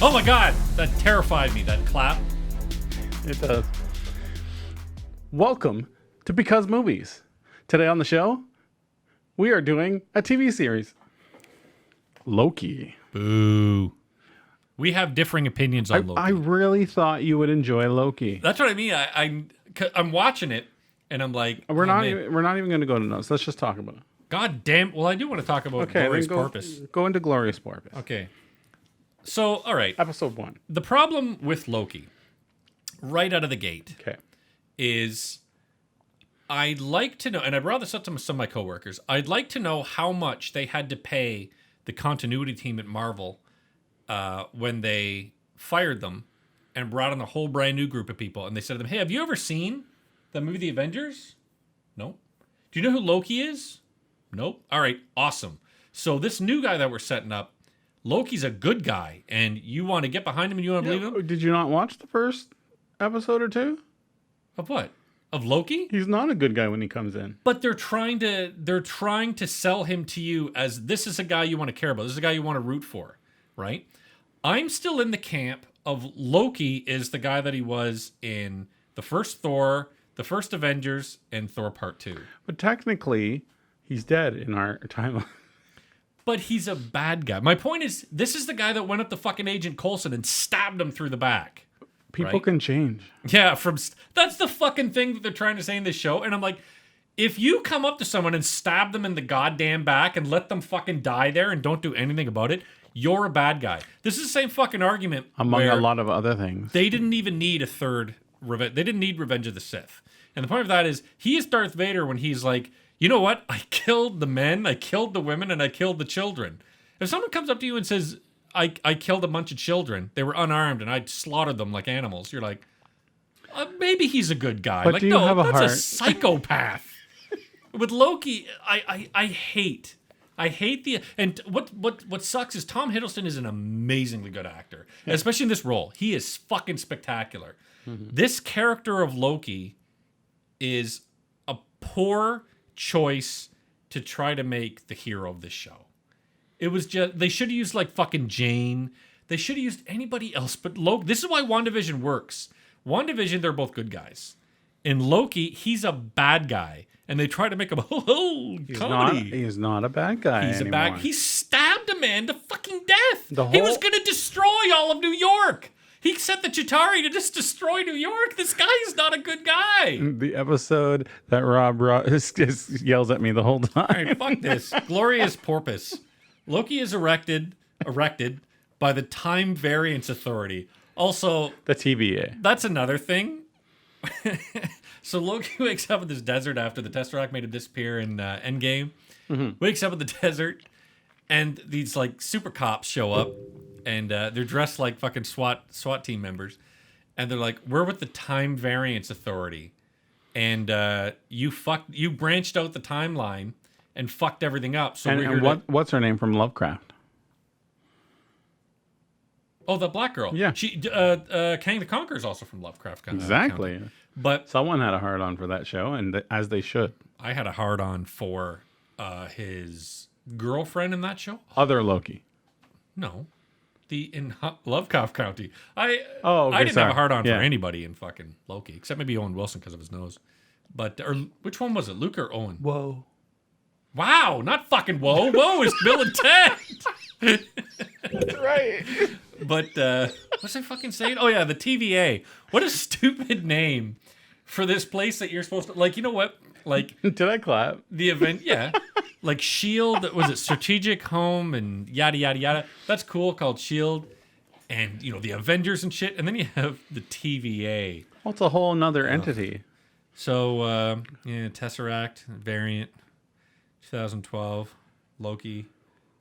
Oh my god, that terrified me, that clap. It does. Welcome to Because Movies. Today on the show, we are doing a TV series. Loki. Boo. We have differing opinions on Loki. I really thought you would enjoy Loki. That's what I mean. I'm watching it, and I'm like... We're not even going to go to notes. Let's just talk about it. God damn... Well, I do want to talk about Glorious Porpoise. Go into Glorious Porpoise. Okay. So, all right. Episode 1. The problem with Loki, right out of the gate, is I'd like to know, and I brought this up to some of my coworkers, I'd like to know how much they had to pay the continuity team at Marvel when they fired them and brought in a whole brand new group of people. And they said to them, hey, have you ever seen the movie The Avengers? No. Do you know who Loki is? Nope. All right, awesome. So this new guy that we're setting up, Loki's a good guy, and you want to get behind him and you want to believe him? Did you not watch the first episode or two? Of what? Of Loki? He's not a good guy when he comes in. But they're trying to sell him to you as this is a guy you want to care about. This is a guy you want to root for, right? I'm still in the camp of Loki is the guy that he was in the first Thor, the first Avengers, and Thor Part 2. But technically, he's dead in our timeline. But he's a bad guy. My point is, this is the guy that went up to fucking Agent Coulson and stabbed him through the back. People can change. Yeah, that's the fucking thing that they're trying to say in this show. And I'm like, if you come up to someone and stab them in the goddamn back and let them fucking die there and don't do anything about it, you're a bad guy. This is the same fucking argument. Among a lot of other things. They didn't even need a third Revenge. They didn't need Revenge of the Sith. And the point of that is, he is Darth Vader when he's like, you know what? I killed the men, I killed the women, and I killed the children. If someone comes up to you and says, I killed a bunch of children, they were unarmed, and I slaughtered them like animals, you're like, maybe he's a good guy. But like, do you have a that's heart? a psychopath. With Loki, I hate the... And what sucks is Tom Hiddleston is an amazingly good actor, especially in this role. He is fucking spectacular. Mm-hmm. This character of Loki is a poor choice to try to make the hero of this show. It was just, they should have used like fucking Jane. They should have used anybody else but Loki. This is why WandaVision works. WandaVision, they're both good guys. In Loki, he's a bad guy. And they try to make him comedy. He's not a bad guy anymore. He stabbed a man to fucking death. He was going to destroy all of New York. He sent the Chitauri to just destroy New York. This guy is not a good guy. The episode that Robb yells at me the whole time. All right, fuck this. Glorious Porpoise. Loki is erected by the Time Variance Authority. Also, the TVA. That's another thing. So Loki wakes up in this desert after the Tesseract made him disappear in Endgame. Mm-hmm. Wakes up in the desert, and these like super cops show up, and they're dressed like fucking SWAT team members, and they're like, "We're with the Time Variance Authority, and you branched out the timeline and fucked everything up." So what's her name from Lovecraft? Oh, the black girl. Yeah. She Kang the Conqueror is also from Lovecraft. Exactly. But someone had a hard on for that show, and as they should. I had a hard on for his girlfriend in that show. Other Loki. No, in Lovecraft County. I didn't have a hard on for anybody in fucking Loki, except maybe Owen Wilson because of his nose. But which one was it, Luke or Owen? Whoa. Wow, not fucking whoa. Whoa is Bill and Ted. That's right. But what was I fucking saying? Oh yeah, the TVA. What a stupid name for this place that you're supposed to like. You know what? Like, did I clap? The event, yeah. Like Shield, was it Strategic Home and yada yada yada? That's cool. Called Shield, and the Avengers and shit. And then you have the TVA. Well, it's a whole nother entity. So Tesseract variant, 2012, Loki,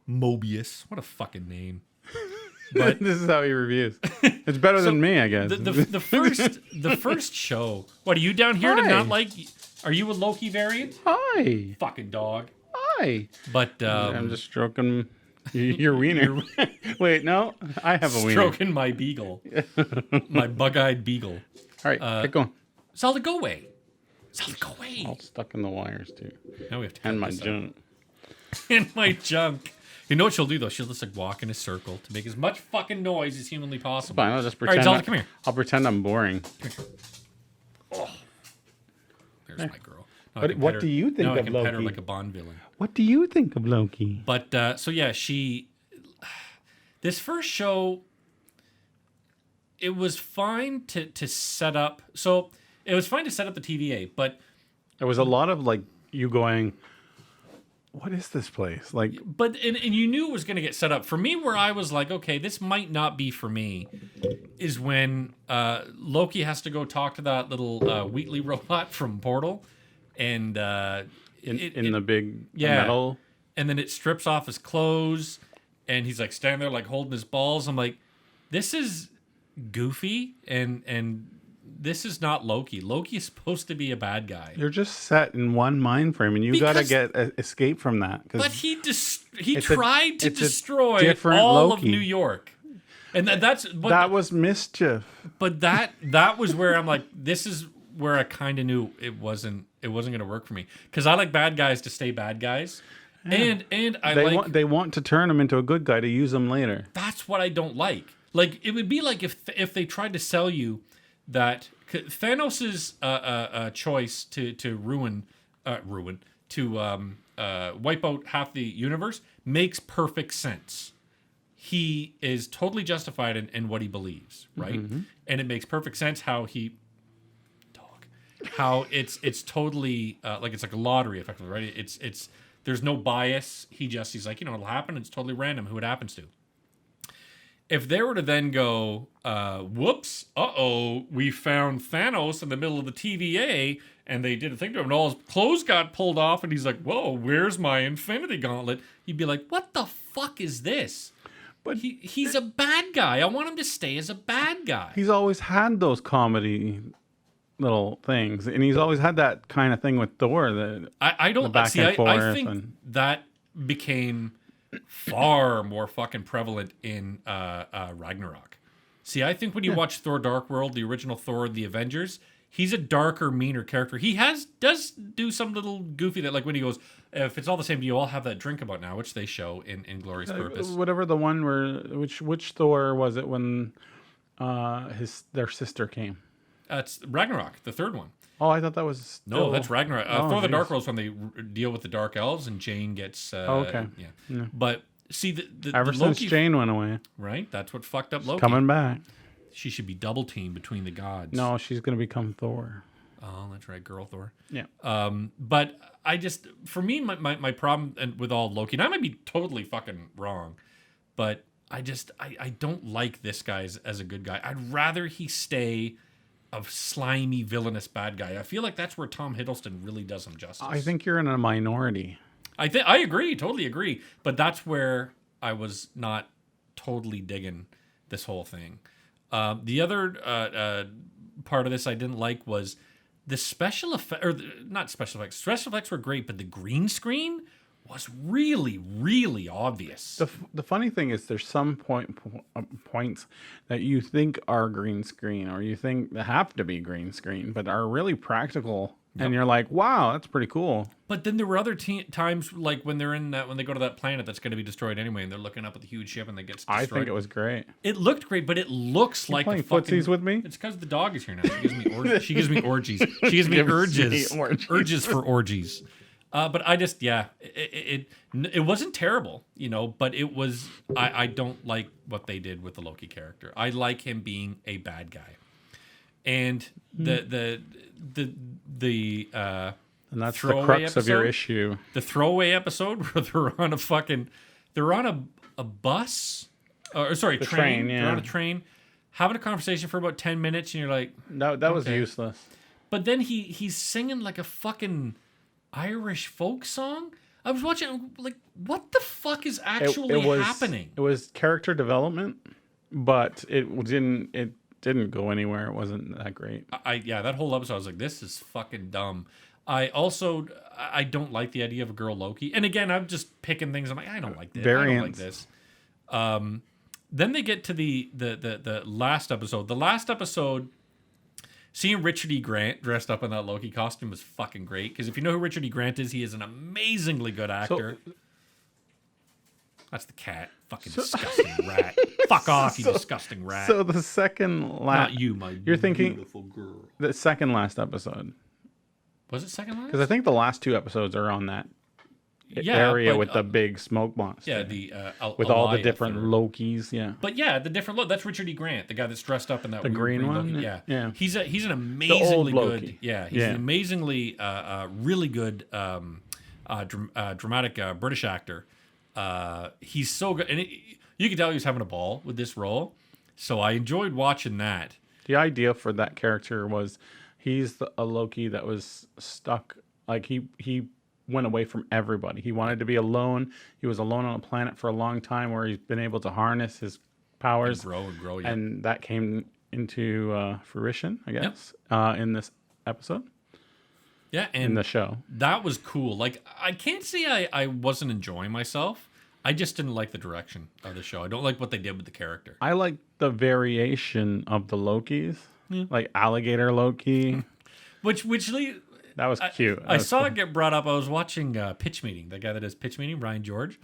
Mobius. What a fucking name. But this is how he reviews. It's better than me, I guess. The first show. What are you down here to not like? Are you a Loki variant? Hi. Fucking dog. Hi. But I'm just stroking your wiener. Wait, no, I have a wiener. Stroking my beagle, my bug-eyed beagle. All right, get going. Zelda, go away. Zelda, go away. All stuck in the wires too. Now we have to and my junk. In my junk. You know what she'll do though? She'll just like walk in a circle to make as much fucking noise as humanly possible. Fine, I'll just All right, pretend. Zelda, come here. I'll pretend I'm boring. Oh, there's my girl. Now I What- can what pet her- do you think now I of can pet her Loki? like a Bond villain. What do you think of Loki? But so yeah, this first show, it was fine to set up. So it was fine to set up the TVA, but There was a lot of like you going, what is this place? Like, and you knew it was going to get set up. For me, where I was like, okay, this might not be for me, is when Loki has to go talk to that little Wheatley robot from Portal, and in the big yeah. metal. and then it strips off his clothes, and he's like standing there like holding his balls. I'm like, this is goofy, and this is not Loki. Loki is supposed to be a bad guy. You're just set in one mind frame, and you got to Because- get escape from that. But he tried to it's a destroy different all Loki. of New York, and that's but, that was mischief. but that was where I'm like, this is where I kind of knew it wasn't going to work for me, because I like bad guys to stay bad guys, and I They want to turn him into a good guy to use him later. that's what I don't like. Like, it would be like if they tried to sell you that Thanos's choice to wipe out half the universe makes perfect sense. He is totally justified in what he believes, right? And it makes perfect sense how it's totally like it's like a lottery effectively, right? It's there's no bias. He's like, it'll happen. It's totally random who it happens to. If they were to then go, whoops, we found Thanos in the middle of the TVA, and they did a thing to him, and all his clothes got pulled off, and he's like, whoa, where's my Infinity Gauntlet? You'd be like, what the fuck is this? But he's a bad guy. I want him to stay as a bad guy. He's always had those comedy little things, and he's always had that kind of thing with Thor. I don't back see. and I forth think and- that became far more fucking prevalent in Ragnarok. See, I think when you watch Thor: Dark World, the original Thor, the Avengers, he's a darker, meaner character. He does do some little goofy that, like when he goes, "If it's all the same, do you all have that drink about now?" Which they show in Glorious Purpose. Whatever the one where which Thor was it when their sister came? It's Ragnarok, the third one. Oh, I thought that was No, that's Ragnarok. Thor: The geez. Dark World is when they deal with the Dark Elves, and Jane gets. Okay. Yeah. But see, the Ever since Loki, Jane went away, right? That's what fucked up Loki. coming back. She should be double teamed between the gods. No, she's gonna become Thor. Oh, that's right, girl Thor. Yeah. But I just, for me, my problem with all of Loki, and I might be totally fucking wrong, but I don't like this guy as a good guy. I'd rather he stay a slimy, villainous bad guy. I feel like that's where Tom Hiddleston really does him justice. I think you're in a minority. I agree, totally agree. But that's where I was not totally digging this whole thing. The other part of this I didn't like was the special effect, or not special effects. Special effects were great, but the green screen was really, really obvious. The funny thing is, there's some points that you think are green screen, or you think they have to be green screen, but are really practical, and you're like, wow, that's pretty cool. But then there were other times, like when they're in that, when they go to that planet that's going to be destroyed anyway, and they're looking up at the huge ship and that gets destroyed. I think it was great. It looked great, but it looks like playing a fucking, footsies with me? It's because the dog is here now. She gives me she gives me orgies. She gives me urges. Urges for orgies. But I just, it wasn't terrible, but it was, I don't like what they did with the Loki character. I like him being a bad guy. And the And that's the throwaway crux of your episode? issue. The throwaway episode where they're on a bus, or sorry, train. train, They're on yeah. a train, having a conversation for about 10 minutes, and you're like, That was Okay. useless. but then he's singing like a fucking Irish folk song. I was watching, I'm like, what the fuck is actually happening? It was character development, but it didn't go anywhere. It wasn't that great. That whole episode, I was like, this is fucking dumb. I don't like the idea of a girl Loki. And again, I'm just picking things. I'm like, I don't like this. I don't like Variants. this. Then they get to the last episode. The last episode, seeing Richard E. Grant dressed up in that Loki costume was fucking great. Because if you know who Richard E. Grant is, he is an amazingly good actor. That's the cat. Fucking disgusting rat. Fuck off, you disgusting rat. So the second last, Not you, my you're thinking beautiful girl. the second last episode, Was it second last? because I think the last two episodes are on that Yeah, area but, with the big smoke monster. Yeah, the with all the Eliath different or- Lokis. Yeah. But yeah, the different look. That's Richard E. Grant, the guy that's dressed up in that weird green one? Loki. Yeah, Yeah. He's an amazingly Loki. good. Yeah, he's an amazingly really good dramatic British actor. He's so good, and you can tell he was having a ball with this role. So I enjoyed watching that. The idea for that character was he's a Loki that was stuck. Like he went away from everybody. He wanted to be alone. He was alone on a planet for a long time where he's been able to harness his powers. And grow. Yeah. And that came into fruition, I guess, in this episode, Yeah, and in the show. that was cool. Like, I can't say I wasn't enjoying myself. I just didn't like the direction of the show. I don't like what they did with the character. I like the variation of the Lokis, like alligator Loki. Which That was cute. I saw it get brought up. I was watching Pitch Meeting, the guy that does Pitch Meeting, Ryan George.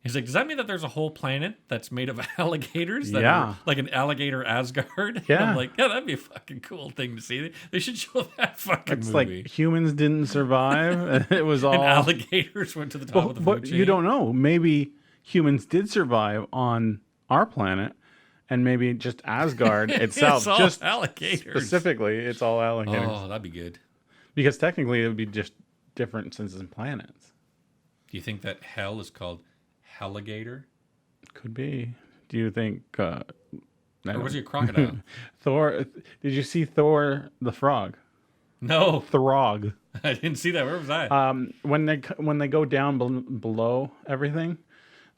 He's like, does that mean that there's a whole planet that's made of alligators? That are like an alligator Asgard? Yeah. I'm like, yeah, that'd be a fucking cool thing to see. They should show that fucking It's movie. like humans didn't survive. It was all and alligators went to the top of the food But chain. you don't know. Maybe humans did survive on our planet, and maybe just Asgard itself, It's all just alligators. specifically, it's all alligators. Oh, that'd be good. Because technically, it would be just different senses and planets. Do you think that hell is called Helligator? Could be. Do you think? Or was he a crocodile? Thor? Did you see Thor the Frog? No, Throg. I didn't see that. Where was that? When they go down below everything,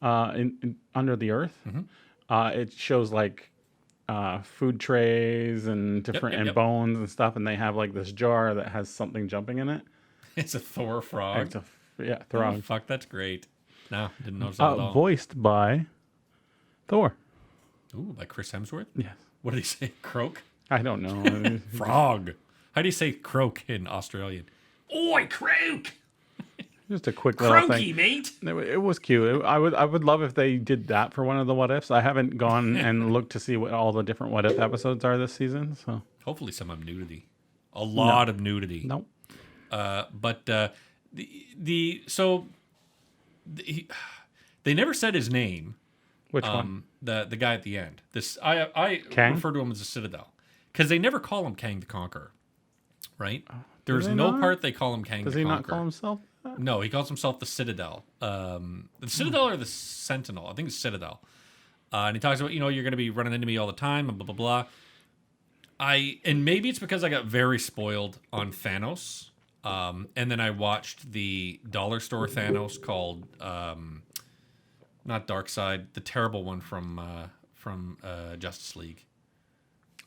under the earth, it shows like food trays and different yep. bones and stuff, and they have like this jar that has something jumping in it. It's a Thor frog. It's a Oh, Throg. fuck, that's great. No, didn't notice that at all. Voiced by Thor. Ooh, by Chris Hemsworth? Yes. What did he say? Croak? I don't know. Frog. How do you say croak in Australian? Oi, croak! Just a quick little Croaky, thing. mate! It was cute. I would love if they did that for one of the what ifs. I haven't gone and looked to see what all the different what if episodes are this season. So Hopefully some of nudity. A lot of nudity. nope. But they never said his name. Which one? The guy at the end. This I Kang? refer to him as the Citadel because they never call him Kang the Conqueror, right? There's they no not? part they call him Kang Does the he Conqueror. not call himself that? No, he calls himself the Citadel. The Citadel or the Sentinel? I think it's Citadel. And he talks about, you're going to be running into me all the time, and blah, blah, blah. And maybe it's because I got very spoiled on Thanos. And then I watched the dollar store Thanos called, not Darkseid, the terrible one from Justice League.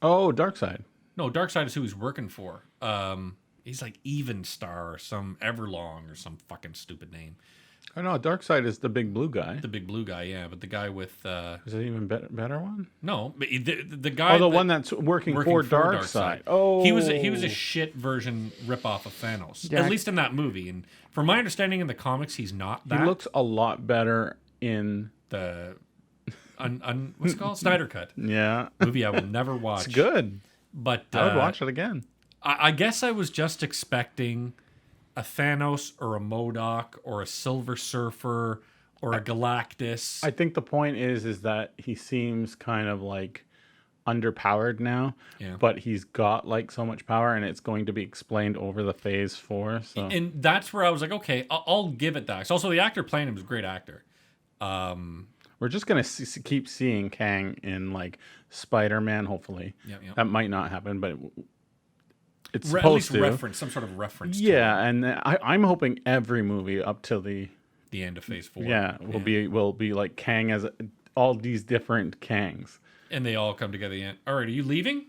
Oh, Darkseid. No, Darkseid is who he's working for. He's like Evenstar or some Everlong or some fucking stupid name. Oh no, Darkseid is the big blue guy. The big blue guy, yeah. But the guy with... Is it even better one? no, but the guy... Oh, the one that's working for Darkseid. Oh. He was a shit version ripoff of Thanos. Yeah. At least in that movie. And from my understanding in the comics, he's not that. He looks a lot better in... The... what's it called? Snyder Cut. Yeah. Movie I will never watch. It's good. But... I would watch it again. I guess I was just expecting a Thanos or a MODOK or a Silver Surfer or a Galactus. I think the point is that he seems kind of like underpowered now, but he's got like so much power, and it's going to be explained over the Phase 4. So And that's where I was like, okay, I'll give it that. Also, the actor playing him is a great actor. we're just gonna keep seeing Kang in like Spider-Man. Hopefully, that might not happen, but it's supposed at least to reference some sort of reference. Yeah, and I'm hoping every movie up till the end of Phase 4. will be like Kang as all these different Kangs. And they all come together. All right, are you leaving?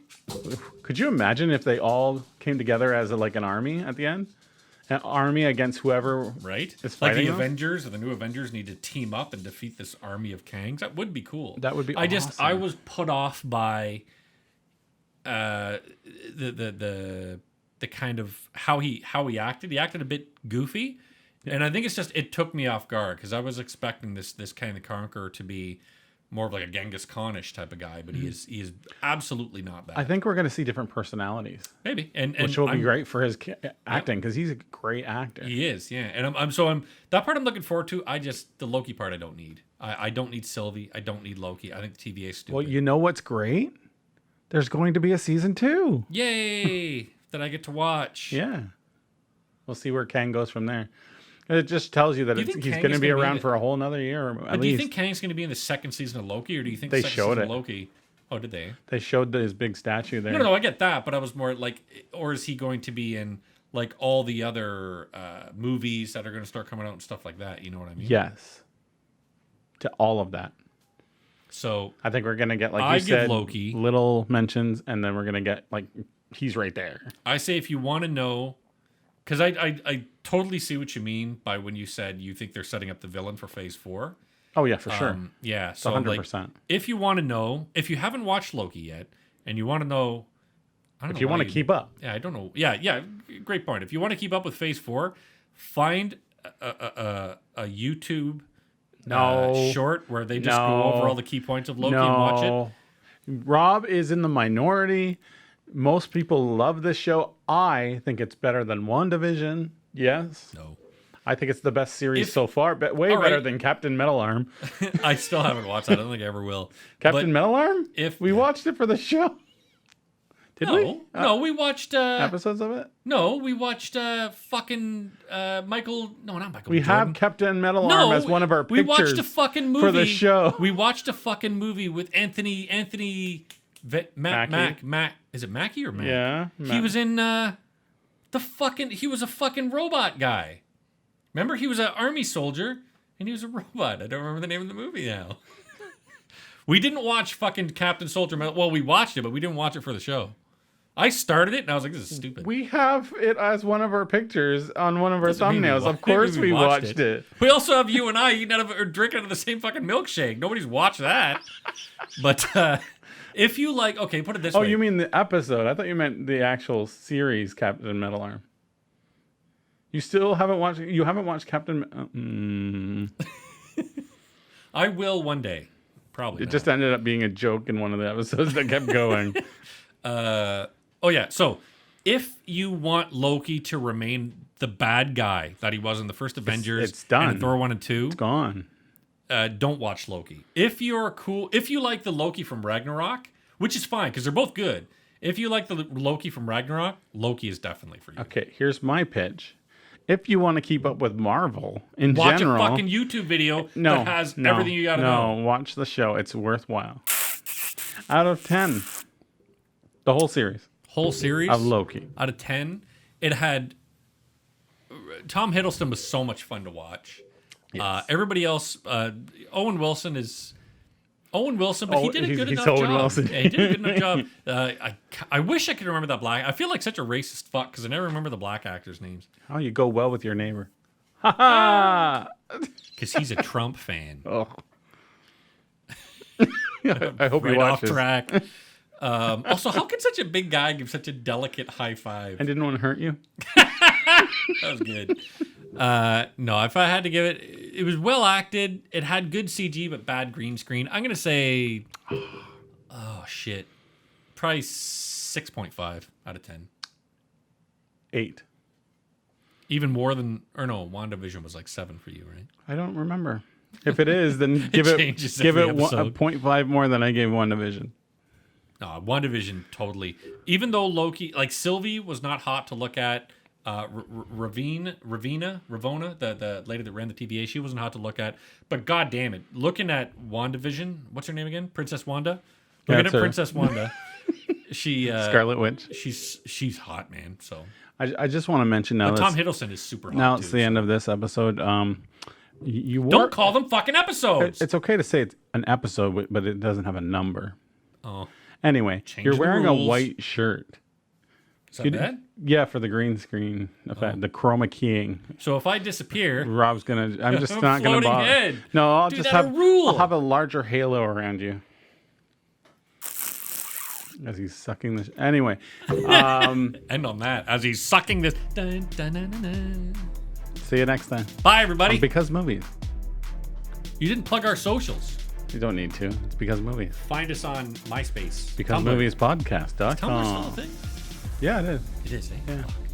Could you imagine if they all came together as like an army at the end? An army against whoever right? is Like fighting the them? Avengers or the new Avengers need to team up and defeat this army of Kangs. That would be cool. That would be I awesome. was put off by the kind of how he acted. He acted a bit goofy, And I think it's just it took me off guard because I was expecting this Kang the Conqueror to be more of like a Genghis Khanish type of guy, but he is absolutely not that. I think we're going to see different personalities, Maybe, and which will be great for his acting because he's a great actor. He is, yeah. And I'm that part I'm looking forward to. The Loki part I don't need. I don't need Sylvie. I don't need Loki. I think the TVA is stupid. Well, you know what's great? There's going to be a season 2. Yay! That I get to watch. Yeah. We'll see where Kang goes from there. It just tells you that he's Kang going to is be gonna be around in for a whole nother year. Or at Do least. you think Kang's going to be in the second season of Loki, or do you think They the second showed season it. of Loki? Oh, did they? They showed his big statue there. No, I get that, but I was more like, or is he going to be in like all the other movies that are going to start coming out and stuff like that? You know what I mean? Yes. To all of that. So I think we're going to get, like I you give said, Loki little mentions, and then we're going to get, like, he's right there. I say if you want to know, because I totally see what you mean by when you said you think they're setting up the villain for Phase 4. Oh, yeah, for sure. Yeah, so 100%. like, if you want to know, if you haven't watched Loki yet, and you want to know, If you want to keep up. Yeah, I don't know. Yeah, great point. If you want to keep up with Phase 4, find a YouTube short where they just go over all the key points of Loki and watch it. Robb is in the minority. Most people love this show. I think it's better than WandaVision. Yes. No. I think it's the best series so far, but way better than Captain Metal Arm. I still haven't watched that. I don't think I ever will. Captain Metal Arm? If we watched it for the show. Did we? No, we watched episodes of it? No, we watched fucking Michael. No, not Michael. We have Captain Metal Arm as one of our pictures. We watched a fucking movie for the show. We watched a fucking movie with Anthony Mac. Is it Mackie or Mac? Yeah. He was in he was a fucking robot guy. Remember, he was an army soldier and he was a robot. I don't remember the name of the movie now. We didn't watch fucking Captain Soldier. Well, we watched it, but we didn't watch it for the show. I started it and I was like, this is stupid. We have it as one of our pictures on one of our thumbnails. Of course we watched it. We also have you and I eating out of or drinking out of the same fucking milkshake. Nobody's watched that. But if you like, okay, put it this way. Oh, you mean the episode? I thought you meant the actual series, Captain Metal Arm. You still haven't watched? You haven't watched Captain? I will one day, probably. It just ended up being a joke in one of the episodes that kept going. Oh yeah. So if you want Loki to remain the bad guy that he was in the first Avengers, it's done. And Thor 1 and 2, It's gone. Don't watch Loki. If you like the Loki from Ragnarok, which is fine because they're both good. If you like the Loki from Ragnarok, Loki is definitely for you. Okay, here's my pitch. If you want to keep up with Marvel in general, watch a fucking YouTube video that has everything you gotta know. No, watch the show. It's worthwhile. Out of 10, the whole series of Loki. Out of 10, it had Tom Hiddleston was so much fun to watch. Yes. Everybody else, Owen Wilson, but he did a good enough job. Yeah, he did a good enough job. I wish I could remember that black. I feel like such a racist fuck because I never remember the black actors' names. Oh, you go well with your neighbor. Ha ha! Because he's a Trump fan. Oh. I hope he watches. Off track. Also, how could such a big guy give such a delicate high five? I didn't want to hurt you. That was good. No, if I had to give it, it was well acted. It had good CG, but bad green screen. I'm going to say, oh, shit. Probably 6.5 out of 10. 8. Even more than, or no, WandaVision was like 7 for you, right? I don't remember. If it is, then give it 0.5 more than I gave WandaVision. No, WandaVision totally. Even though Loki, like Sylvie was not hot to look at. Ravona, the lady that ran the TVA, she wasn't hot to look at. But god damn it, looking at WandaVision, what's her name again? Princess Wanda. Looking at Princess Wanda, she Scarlet Witch. She's hot, man. So I just want to mention now. But Tom Hiddleston is super hot. Now it's the end of this episode. Don't call them fucking episodes. It's okay to say it's an episode, but it doesn't have a number. Oh. Anyway, you're wearing a white shirt. Is that bad? Yeah, for the green screen effect, the chroma keying. So if I disappear, Rob's gonna. I'm just not gonna bother. Head. No, I'll Dude, just have a rule. I'll have a larger halo around you. As he's sucking this. Anyway, end on that. As he's sucking this. Dun, dun, dun, dun, dun. See you next time. Bye, everybody. Because movies. You didn't plug our socials. You don't need to. It's because movies. Find us on MySpace. Because Tumblr. movies podcast.com. Tumblr still a thing? Yeah, it is. It is, eh? Yeah. Fuck.